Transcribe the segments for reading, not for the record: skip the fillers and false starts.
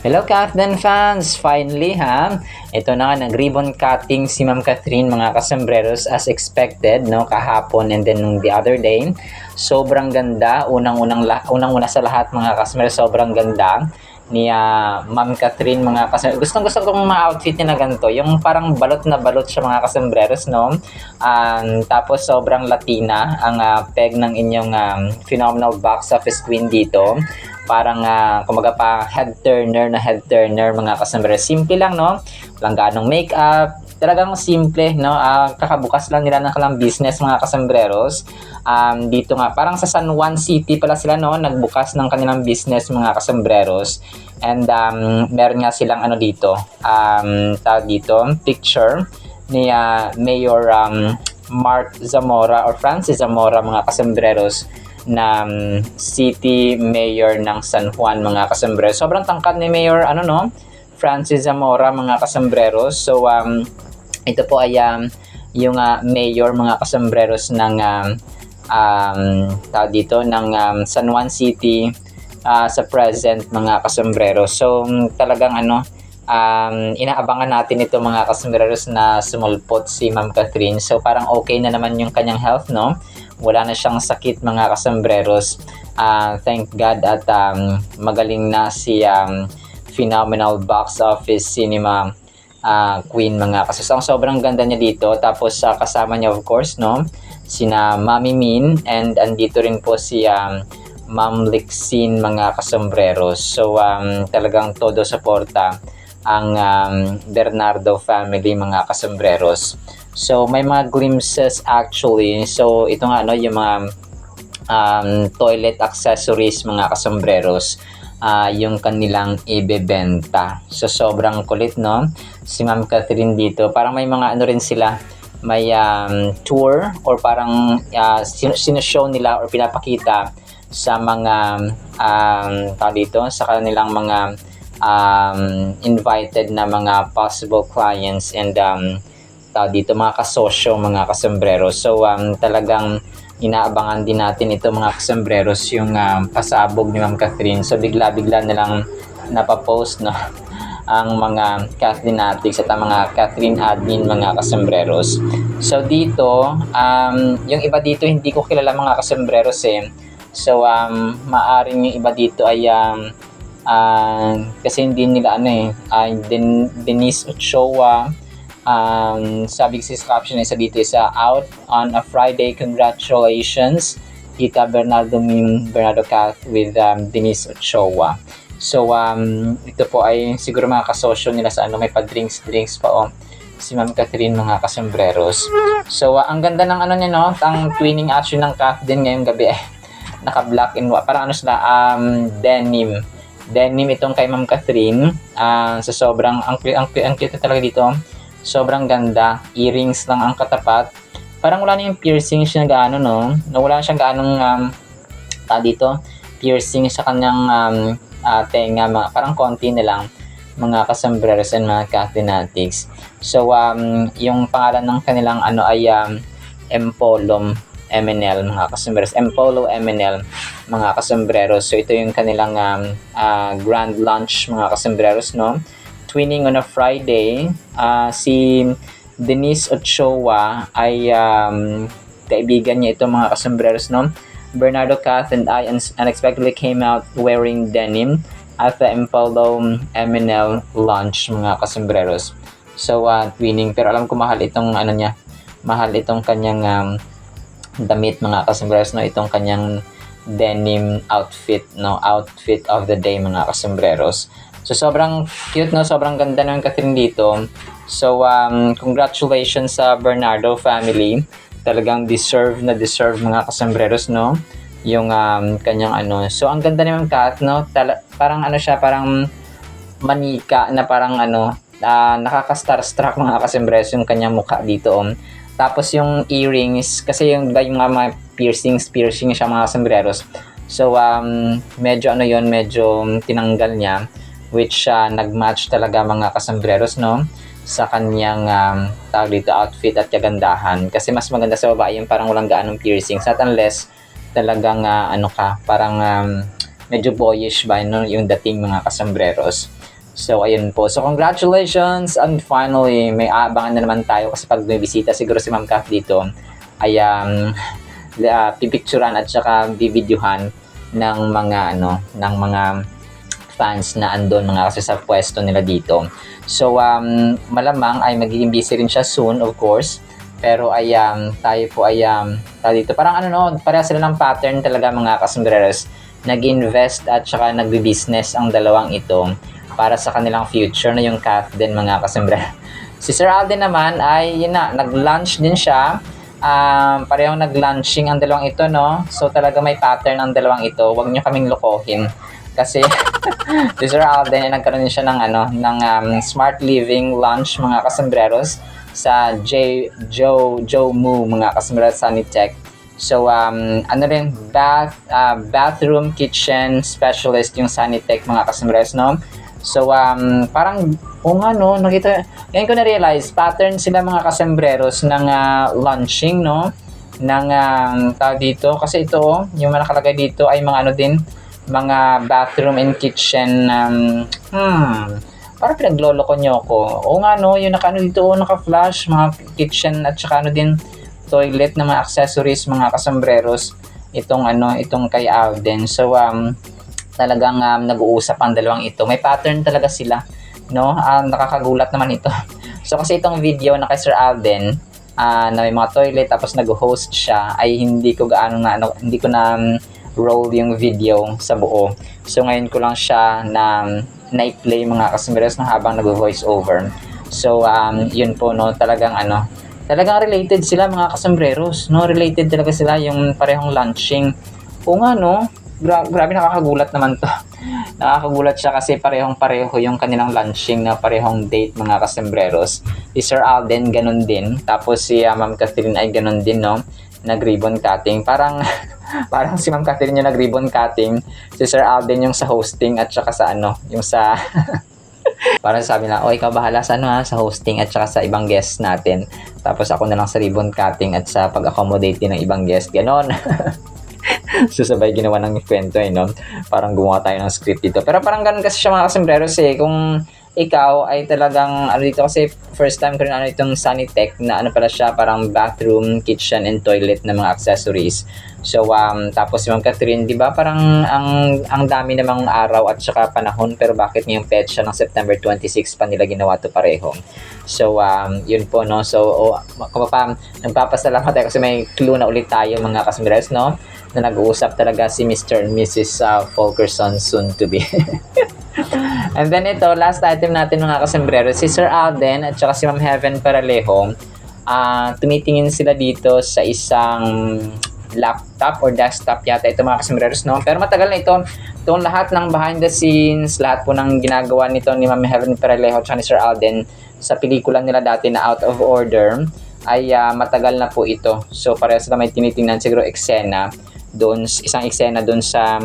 Hello Kathden fans! Finally ha, ito na nga nag-ribbon cutting si Ma'am Catherine mga kasambreros as expected no kahapon and then the other day. Sobrang ganda, unang-una sa lahat mga kasambreros, sobrang ganda ni Ma'am Catherine mga kasambreros. Gustong-gusto kong ma-outfit niya na ganito, yung parang balot na balot siya mga kasambreros no. Tapos sobrang Latina ang peg ng inyong phenomenal box office queen dito. Parang kumaga pa head turner mga kasambreros. Simple lang no, walang ganong makeup, talagang simple no. Kakabukas lang nila ng kalang business mga kasambreros. Dito nga parang sa San Juan City pala sila no, nagbukas ng kanilang business mga kasambreros. And meron nga silang ano dito, tawag dito, picture ni Mayor Mark Zamora or Francis Zamora mga kasambreros, na city mayor ng San Juan mga kasambreros. Sobrang tangkad ni Mayor Francis Zamora mga kasambreros. So ito po ay yung mayor mga kasambreros ng tawag dito ng San Juan City sa present mga kasambreros. So talagang inaabangan natin ito mga kasambreros na sumulpot si Ma'am Catherine. So parang okay na naman yung kanyang health no. Wala na siyang sakit mga kasambreros. Thank God at magaling na si phenomenal box office cinema queen mga kasambreros. Sobrang ganda niya dito. Tapos kasama niya of course no, sina Mami Min, and andito rin po si Ma'am Lixin mga kasambreros. So talagang todo suporta ang Bernardo family mga kasambreros. So may mga glimpses actually. So ito nga yung mga toilet accessories mga kasambreros, yung kanilang ibebenta. So sobrang kulit no si Ma'am Catherine dito. Parang may mga rin sila, may tour or parang sinoshow nila or pinapakita sa mga tao dito sa kanilang mga invited na mga possible clients and dito mga kasosyo mga kasambreros. So talagang inaabangan din natin ito mga kasambreros, yung pasabog ni Ma'am Catherine. So bigla-bigla na lang napapost no ang mga Catherine-atics at ang mga Catherine admin mga kasambreros. So dito yung iba dito hindi ko kilala mga kasambreros eh. So maaring yung iba dito ay kasi hindi nila Denise Ochoa. Sabi ko sa caption isa dito out on a Friday, congratulations Tita Bernardo Cath with Denise Ochoa. So ito po ay siguro mga kasosyo nila sa may pa-drinks pa si Ma'am Catherine mga kasambreros. So ang ganda ng niya no, ang twinning action ng Cath din ngayong gabi naka black and white, parang sila denim itong kay Ma'am Catherine. So sobrang ang cute talaga dito. Sobrang ganda. Earrings lang ang katapat. Parang wala na yung piercing siya gaano no. Wala na siyang gaanong dito piercing sa kanyang tenga. Parang konti na lang mga kasambreros and mga Catherine-atics. So yung pangalan ng kanilang ay Empolom MNL mga kasambreros. Empolo MNL mga kasambreros. So ito yung kanilang grand launch mga kasambreros no. Twinning on a Friday. Si Denise Ochoa ay kaibigan niya ito mga kasambreros no. Bernardo Cath and I unexpectedly came out wearing denim at the Empolo MNL launch mga kasambreros. So twinning, pero alam ko mahal itong niya. Mahal itong kanyang damit mga kasambreros no, itong kanyang denim outfit no, outfit of the day mga kasambreros. So sobrang cute no, sobrang ganda ng Catherine dito. So congratulations sa Bernardo family. Talagang deserve mga kasambreros no, yung kanyang So ang ganda ni Ma'am Cath no, parang siya, parang manika na parang nakaka-starstruck mga kasambreros yung kanyang mukha dito. Tapos yung earrings, kasi yung mga piercing siya mga kasambreros. So medyo medyo tinanggal niya, which nagmatch talaga mga kasambreros no sa kanyang tawag dito outfit at kagandahan. Kasi mas maganda sa babae yung parang walang gaanong piercings, at unless talagang parang medyo boyish ba no, yung dating mga kasambreros. So, ayun po. So, congratulations! And finally, may aabangan na naman tayo kasi pag may bisita, siguro si Ma'am Kath dito ay pipicturan at saka bibidyohan ng mga ng mga fans na andon mga kasi sa pwesto nila dito. So, malamang ay magiging busy rin siya soon, of course. Pero ay tayo po ay tayo dito. Parang pareha sila ng pattern talaga mga kasambreros. Nag-invest at saka nagbi-business ang dalawang ito para sa kanilang future na yung Kath din mga kasambreros. Si Sir Alden naman ay nag-launch din siya. Parehong nag-launching ang dalawang ito, no? So talaga may pattern ang dalawang ito. Huwag niyo kaming lokohin. Kasi si Sir Alden ay nagkaroon din siya ng Smart Living launch mga kasambreros sa Joe Moo mga kasambreros Sanitech. So rin bathroom kitchen specialist yung Sanitech mga kasambreros, no? So parang nakita ngayon ko na-realize pattern sila mga kasambreros ng launching, no? Ng tawag dito kasi ito yung nakalagay dito ay mga din mga bathroom and kitchen parang pinagloloko nyo ako. Yung dito naka-flash mga kitchen at saka din toilet na mga accessories mga kasambreros itong kay Alden. So talagang nag-uusap ang dalawang ito. May pattern talaga sila, no? Nakakagulat naman ito. So kasi itong video na kay Sir Alden na may mga toilet tapos nag-host siya ay hindi ko roll yung video sa buo. So ngayon ko lang siya na-play mga kasambreros na habang nag-voice over. So yun po, no, talagang related sila mga kasambreros, no? Related talaga sila yung parehong launching. Grabe nakakagulat naman to. Nakakagulat siya kasi parehong-pareho yung kanilang launching na parehong date mga kasambreros. Si Sir Alden ganun din. Tapos si Ma'am Catherine ay ganun din, no? Nag-ribbon cutting. Parang si Ma'am Catherine yung nag-ribbon cutting. Si Sir Alden yung sa hosting at saka sa yung sa parang sabi na, ikaw bahala sa sa hosting at saka sa ibang guests natin. Tapos ako na lang sa ribbon cutting at sa pag-accommodate din ng ibang guest. Ganon. So sabay ginawa ng kwento no? Parang gumawa tayo ng script dito. Pero parang ganun kasi siya mga kasambreros kung ikaw ay talagang dito kasi first time ko rin itong Sanitech na pala siya parang bathroom, kitchen and toilet na mga accessories. So tapos si Ma'am Catherine, di ba parang ang dami namang araw at saka panahon pero bakit ngayong petsa ng September 26 pa nila ginawa to pareho. So yun po, no. So nagpapasalamat tayo kasi may clue na ulit tayo mga kasambreros, no, na nag-uusap talaga si Mr. and Mrs. Fulkerson soon to be. And then ito, last item natin mga kasambreros, si Sir Alden at saka si Ma'am Heaven Paralejo, tumitingin sila dito sa isang laptop or desktop yata ito mga kasambreros, no? Pero matagal na ito. Itong lahat ng behind the scenes, lahat po ng ginagawa nito ni Ma'am Heaven Paralejo at saka ni Sir Alden sa pelikula nila dati na Out of Order ay matagal na po ito. So parehas na may tinitingnan siguro eksena doon, isang eksena doon sa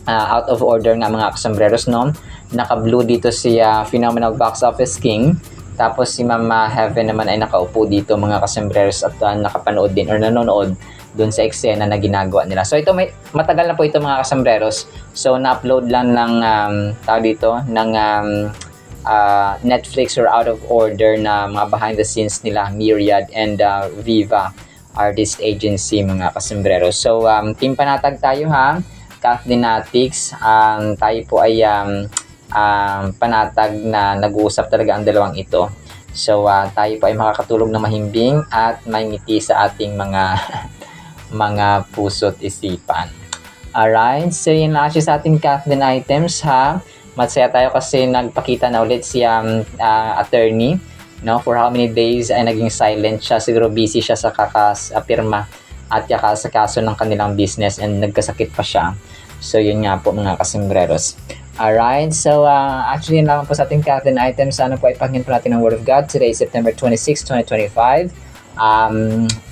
Out of Order nga mga kasambreros, no? Naka-blue dito si Phenomenal Box Office King. Tapos si Mama Heaven naman ay nakaupo dito mga kasambreros at nakapanood din or nanonood doon sa eksena na ginagawa nila. So ito matagal na po ito mga kasambreros. So na-upload lang ng ng Netflix or Out of Order na mga behind the scenes nila Myriad and Viva Artist Agency mga kasambreros. So team panatag tayo ha. Kathleenatics, tayo po ay panatag na nag-uusap talaga ang dalawang ito. So tayo po ay makakatulog na mahimbing at may ngiti sa ating mga puso't isipan. Alright, so yun lang siya sa ating Kathleen items ha. Masaya tayo kasi nagpakita na ulit si attorney, no? For how many days ay naging silent siya. Siguro busy siya sa kakapirma at sa kaso ng kanilang business and nagkasakit pa siya. So yun nga po mga kasambreros. Alright, so actually yun lang po sa ating Kathleen items. Sana po ipakinggan po natin ang Word of God. Today is September 26, 2025.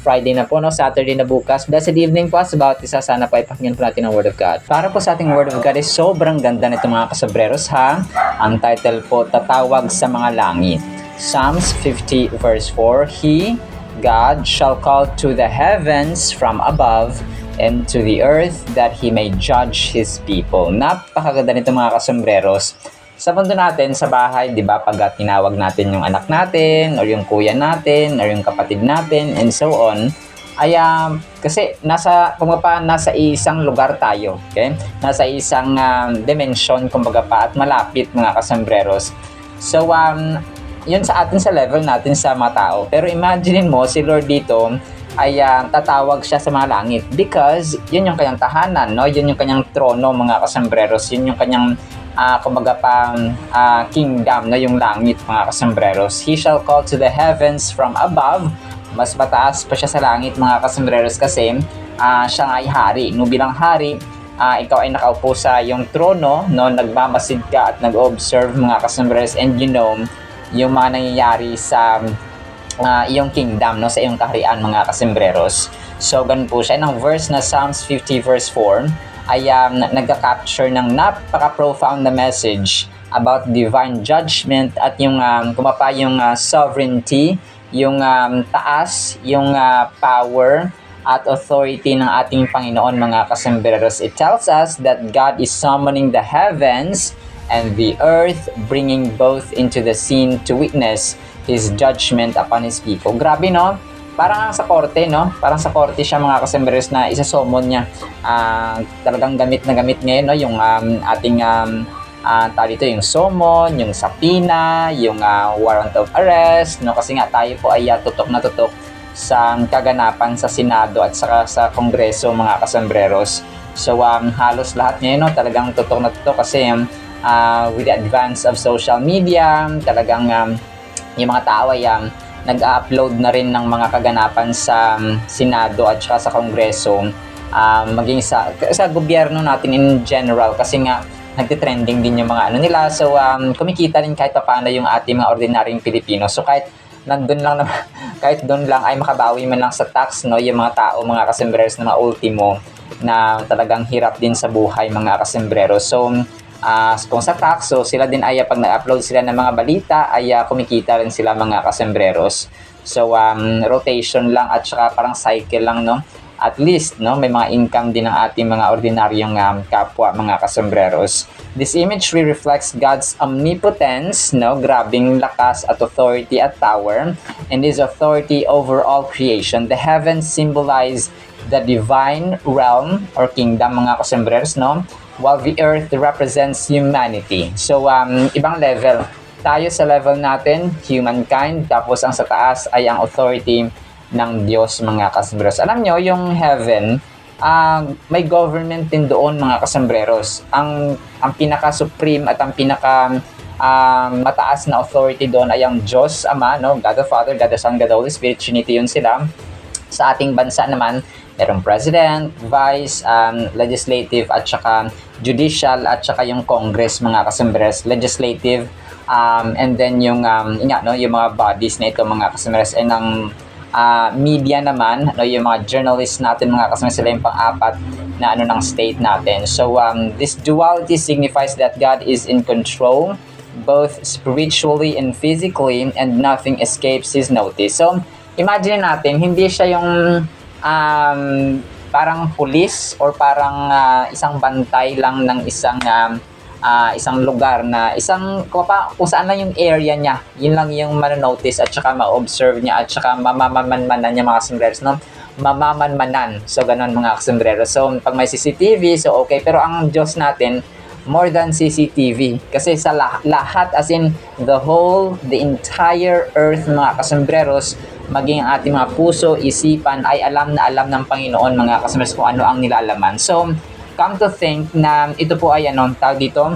Friday na po, no? Saturday na bukas. Blessed evening po sa bawat isa. Sana po ipakinggan po natin ang Word of God. Para po sa ating Word of God is sobrang ganda nito mga kasambreros ha. Ang title po, Tatawag sa Mga Langit. Psalms 50 verse 4, He, God, shall call to the heavens from above and to the earth that He may judge His people. Napakaganda nito mga kasambreros. Sa mundo natin, sa bahay, di ba, pag tinawag natin yung anak natin, or yung kuya natin, or yung kapatid natin, and so on, ay kasi nasa isang lugar tayo, okay? Nasa isang dimension, kumbaga pa, at malapit mga kasambreros. So, yun sa atin sa level natin sa mga tao. Pero imaginein mo, si Lord dito ay tatawag siya sa mga langit because yun yung kanyang tahanan, no? Yun yung kanyang trono mga kasambreros, yun yung kanyang kumbaga pang kingdom na yung langit mga kasambreros. He shall call to the heavens from above. Mas mataas pa siya sa langit mga kasambreros kasi siya nga ay hari. No, bilang hari, ikaw ay nakaupo sa yung trono, no, nagmamasid ka at nag-observe mga kasambreros, and you know yung mga nangyayari sa iyong kingdom, no, sa iyong kaharian mga kasambreros. So ganun po siya. Ng verse na Psalms 50 verse 4 ay nagka-capture ng napaka-profound na message about divine judgment at yung kumapa yung sovereignty, yung taas, yung power at authority ng ating Panginoon mga kasambreros. It tells us that God is summoning the heavens and the earth, bringing both into the scene to witness His judgment upon His people. Grabe, no? Parang sa korte, no? Parang sa korte siya mga kasambreros na isa-summon niya. Talagang gamit na gamit ngayon, no? Yung ating tawag dito, yung summon, yung subpoena, yung warrant of arrest, no? Kasi nga tayo po ay tutok na tutok sa kaganapan sa Senado at saka sa Kongreso mga kasambreros. So halos lahat ngayon, no? Talagang tutok na tutok kasi with the advance of social media, talagang yung mga tao ay nag-upload na rin ng mga kaganapan sa Senado at saka sa Kongreso, maging sa gobyerno natin in general kasi nga nagte-trending din yung mga ano nila. So kumikita rin kahit paano yung ating mga ordinaryong Pilipino. So kahit nandun lang kahit doon lang ay makabawi man lang sa tax, no, yung mga tao mga kasambreros na mga ultimo na talagang hirap din sa buhay mga kasambreros. So kung sa tax, so sila din ay pag na-upload sila ng mga balita ay kumikita rin sila mga kasambreros. So rotation lang at saka parang cycle lang, no? At least, no, may mga income din ng ating mga ordinaryong kapwa mga kasambreros. This imagery reflects God's omnipotence, no, grabing lakas at authority at power, and His authority over all creation. The heavens symbolize the divine realm or kingdom mga kasambreros, no? While the earth represents humanity. So, ibang level. Tayo sa level natin, humankind, tapos ang sa taas ay ang authority ng Diyos mga kasambreros. Alam nyo, yung heaven, may government din doon mga kasambreros. Ang pinaka-supreme at ang pinaka mataas na authority doon ay ang Diyos Ama, no? God the Father, God the Son, God the Holy Spirit, Trinity yun sila. Sa ating bansa naman, merong president, vice, legislative, at saka judicial, at saka yung Congress mga kasambreros, legislative, and then yung yung mga bodies na ito mga kasambreros, and ang media naman, no, yung mga journalists natin mga kasambreros, sila yung pang-apat na ng state natin. So this duality signifies that God is in control both spiritually and physically, and nothing escapes His notice. So imagine natin, hindi siya yung parang pulis or parang isang bantay lang ng isang lugar na kung saan lang yung area niya, yun lang yung manonotice at saka ma-observe niya at saka mamamanmanan niya mga kasambreros, no? Mamamanmanan. So ganun mga kasambreros. So pag may CCTV, so okay, pero ang Diyos natin more than CCTV kasi sa lahat, as in the entire earth mga kasambreros, maging ang ating mga puso, isipan ay alam na alam ng Panginoon mga kasambreros kung ano ang nilalaman. So come to think na ito po ay tawag dito,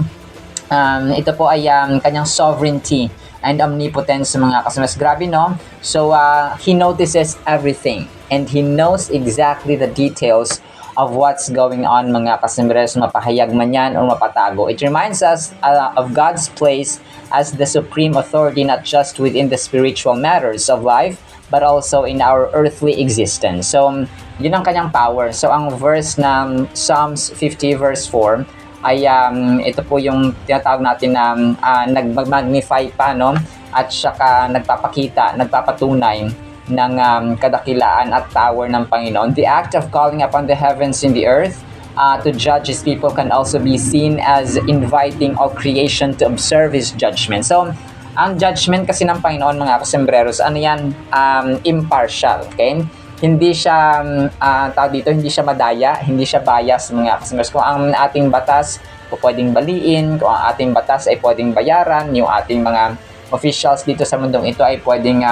ito po ay kanyang sovereignty and omnipotence mga kasambreros. Grabe, no? So He notices everything and He knows exactly the details of what's going on mga kasambreros, mapahayag man yan o mapatago. It reminds us of God's place as the supreme authority, not just within the spiritual matters of life, but also in our earthly existence. So, yun ang kanyang power. So, ang verse ng Psalms 50 verse 4 ay ito po yung tinatawag natin na nag-magnify pa, no? At saka nagpapatunay ng kadakilaan at power ng Panginoon. The act of calling upon the heavens and the earth to judge his people can also be seen as inviting all creation to observe his judgment. So, ang judgment kasi ng Panginoon, mga kasembreros, ano yan? Impartial, okay? Hindi siya, tawag dito, hindi siya madaya, hindi siya bias, mga kasembreros. Kung ang ating batas pwedeng baliin, kung ang ating batas ay pwedeng bayaran, yung ating mga officials dito sa mundong ito ay pwedeng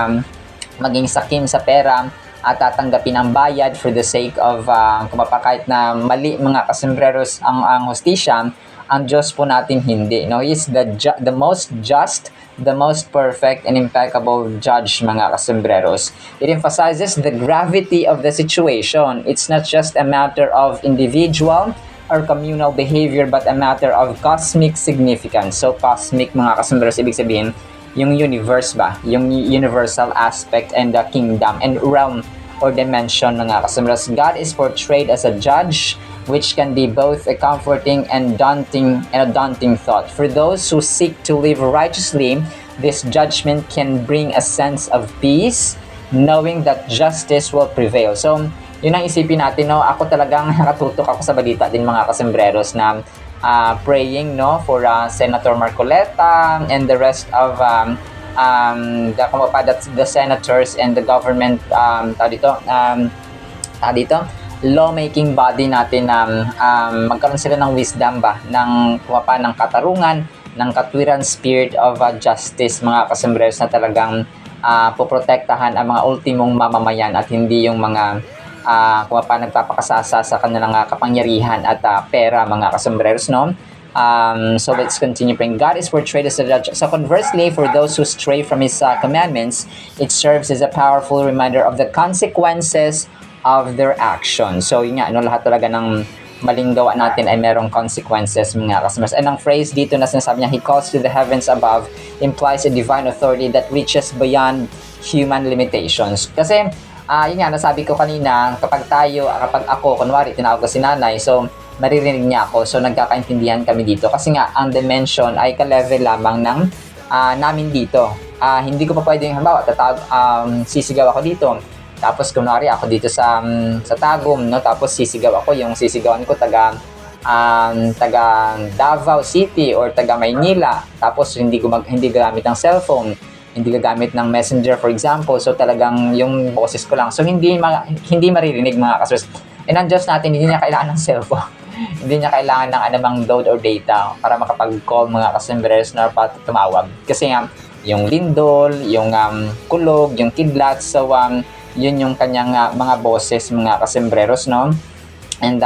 maging sakim sa pera at tatanggapin ang bayad for the sake of kahit na mali, mga kasembreros, ang hostisya, ang Diyos po natin hindi. No? He is the most just, the most perfect and impeccable judge, mga kasembreros. It emphasizes the gravity of the situation. It's not just a matter of individual or communal behavior but a matter of cosmic significance. So cosmic, mga kasembreros, ibig sabihin yung universe ba, yung universal aspect and the kingdom and realm or dimension, mga kasembreros. God is portrayed as a judge, which can be both a comforting and a daunting thought. For those who seek to live righteously, this judgment can bring a sense of peace, knowing that justice will prevail. So, yun ang isipin natin, no? Ako talagang nakatutok ako sa balita din, mga kasembreros, na praying, no, for Senator Marcoleta and the rest of the senators and the government lawmaking body natin na magkaroon sila ng wisdom ba, ng katarungan, ng katwiran, spirit of justice, mga kasembreros, na talagang poprotektahan ang mga ultimong mamamayan at hindi yung mga nagpapakasasa sa kanilang kapangyarihan at pera, mga kasembreros, no? So let's continue praying. God is portrayed as a judge. So conversely, for those who stray from His commandments, it serves as a powerful reminder of the consequences of their action. So yun nga, lahat talaga ng maling gawa natin ay merong consequences, mga kasembreros. And ang phrase dito na sinasabi niya, He calls to the heavens above, implies a divine authority that reaches beyond human limitations. Kasi yun nga, nasabi ko kanina, kapag ako, kunwari, tinawag ko si nanay, so maririnig niya ako, so nagkakaintindihan kami dito. Kasi nga, ang dimension ay ka-level lamang ng namin dito. Hindi ko pa pwedeng, halimbawa, sisigaw ako dito. Tapos, kunwari, ako dito sa Tagum, no? Tapos, sisigaw ako, yung sisigawan ko, taga Davao City or taga Maynila. Tapos, hindi gamit ng cellphone. Hindi gagamit ng messenger, for example. So talagang yung boses ko lang. So hindi maririnig, mga kasembreros. And ang Diyos natin, hindi niya kailangan ng cellphone. Hindi niya kailangan ng anumang load or data para makapag-call, mga kasembreros, na tumawag. Kasi nga, yung lindol, yung kulog, yung kidlat, so yun yung kanyang mga boses, mga kasembreros, no? And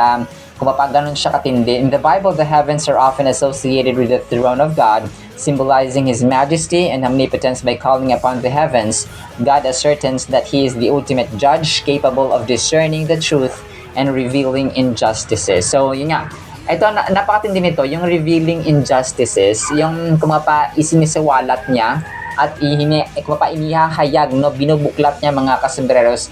kung ganun siya katindi. In the Bible, the heavens are often associated with the throne of God, symbolizing His majesty and omnipotence. By calling upon the heavens, God ascertains that He is the ultimate judge, capable of discerning the truth and revealing injustices. So, yun nga. Ito, napakatindi nito, yung revealing injustices, yung isinisiwalat niya at inihahayag, no, binubuklat niya, mga kasembreros,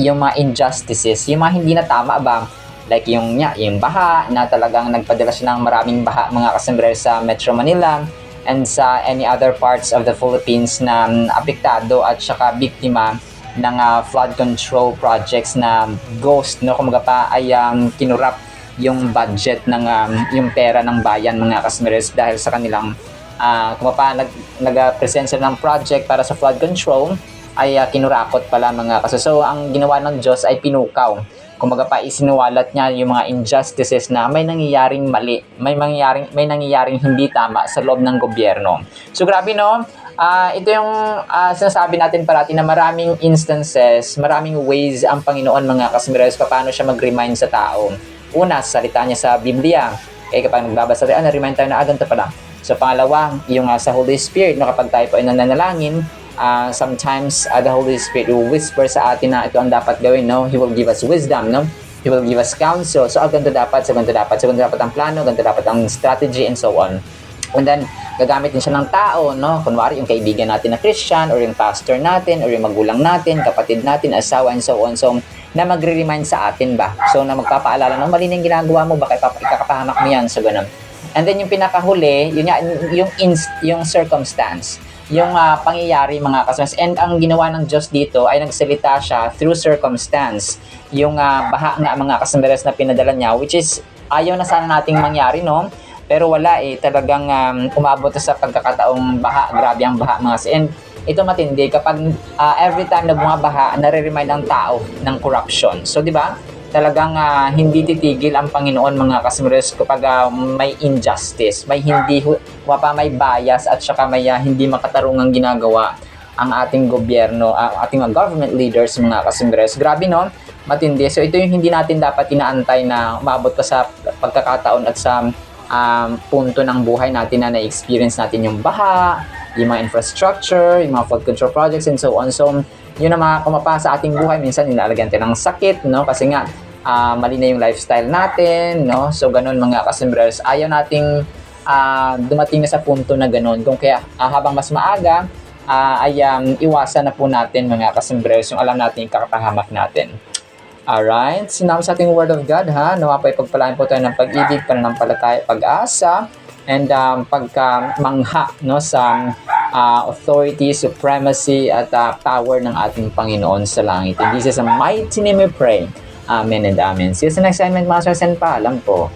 yung mga injustices, yung mga hindi na tama ba? Like yung baha, na talagang nagpadala siya ng maraming baha, mga kasembreros, sa Metro Manila and sa any other parts of the Philippines na apektado at saka biktima ng flood control projects na ghost, no, kumaga pa ay kinurap yung budget ng yung pera ng bayan, mga kasembreros, dahil sa kanilang nag-present sila ng project para sa flood control ay kinurakot pala, mga kasembreros. So ang ginawa ng Diyos ay pinukaw. Kumaga pa, isinuwalat niya yung mga injustices na may nangyayaring mali, may nangyayaring hindi tama sa loob ng gobyerno. So grabe, no? Ito yung sinasabi natin parati na maraming instances, maraming ways ang Panginoon, mga kasembreros, paano siya mag-remind sa tao. Una, salita niya sa Biblia. Kaya kapag nagbabasa tayo, na-remind tayo na ganito pala. So pangalawa, yung sa Holy Spirit, no, kapag tayo po ay nananalangin, sometimes the Holy Spirit will whisper sa atin na ito ang dapat gawin, no? He will give us wisdom, no? He will give us counsel. So, ganito dapat ang plano, ganito dapat ang strategy, and so on. And then, gagamit din siya ng tao, no? Kunwari, yung kaibigan natin na Christian, or yung pastor natin, or yung magulang natin, kapatid natin, asawa, and so on. So, na magre-remind sa atin ba? So, na magpapaalala, no? Mali na yung ginagawa mo, baka ikakapahamak mo yan, so ganun. And then, yung pinakahuli, yung circumstance. yung pangyayari mga kasmas. And ang ginawa ng Diyos dito ay nagsalita siya through circumstance. Yung baha nga mga kasamares na pinadala niya, which is ayaw na sana nating mangyari, no? Pero wala talagang umabot sa pagkakataong baha. Grabe ang baha mga kasmas. And ito matindi kapag every time na bumabaha, nare-remind ang tao ng corruption. So, di ba? Talagang hindi titigil ang Panginoon mga kasamares kapag may injustice, may may bias at saka may hindi makatarungang ginagawa ang ating gobyerno, ating mga government leaders mga kasamares. Grabe no? Matindi. So ito yung hindi natin dapat inaantay na umabot pa sa pagkakataon at sa punto ng buhay natin na na-experience natin yung baha, yung mga infrastructure, yung mga flood control projects and so on. So yun ang mga kumapa sa ating buhay. Minsan nilalagyan tayo ng sakit, no? Kasi nga, mali na yung lifestyle natin, no? So, ganun mga kasimbrers. Ayaw nating dumating na sa punto na ganun. Kung kaya habang mas maaga, ay iwasan na po natin mga kasimbrers yung alam natin yung kakapahamak natin. Alright? Sinabi sa ating Word of God, ha? Nawa po ipagpalain po tayo ng pag-ibig, pananampalataya, pag-asa, and pagkamangha, no? Sa authority, supremacy, at power ng ating Panginoon sa langit. And this is a mighty name we pray. Amen and amen. See you sa next segment mga sir. Paalam po.